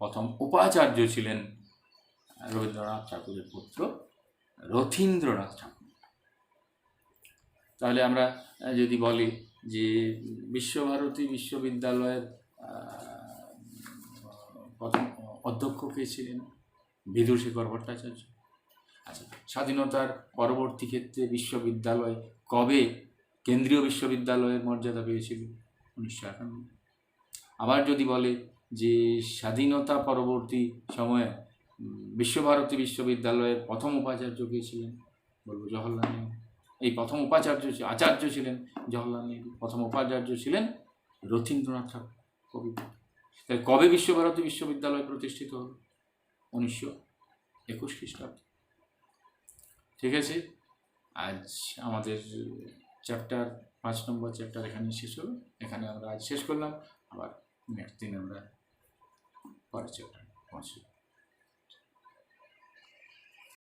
প্রথম উপাচার্য ছিলেন রবীন্দ্রনাথ ঠাকুরের পুত্র রথীন্দ্রনাথ ঠাকুর। তাহলে আমরা যদি বলি যে বিশ্বভারতী বিশ্ববিদ্যালয়ের প্রথম অধ্যক্ষ কে ছিলেন? বিধুশেখর ভট্টাচার্য। আচ্ছা, স্বাধীনতার পরবর্তী ক্ষেত্রে বিশ্ববিদ্যালয় কবে কেন্দ্রীয় বিশ্ববিদ্যালয়ের মর্যাদা পেয়েছিল? 1951। আবার যদি বলে যে স্বাধীনতা পরবর্তী সময়ে বিশ্বভারতী বিশ্ববিদ্যালয়ের প্রথম উপাচার্য কে ছিলেন? বলবো জওহরলাল নেহরু। এই প্রথম আচার্য ছিলেন জওহরলাল নেহরু, প্রথম উপাচার্য ছিলেন রথীন্দ্রনাথ ঠাকুর কবি। তাই কবে বিশ্বভারতী বিশ্ববিদ্যালয় প্রতিষ্ঠিত হল? 1921 খ্রিস্টাব্দে। ঠিক আছে, আজ আমাদের চ্যাপ্টার 5 নম্বর চ্যাপ্টার এখানে শেষ হলো। এখানে আমরা আজ শেষ করলাম, আবার নেক্সট দিন আমরা পরের চ্যাপ্টার পৌঁছব।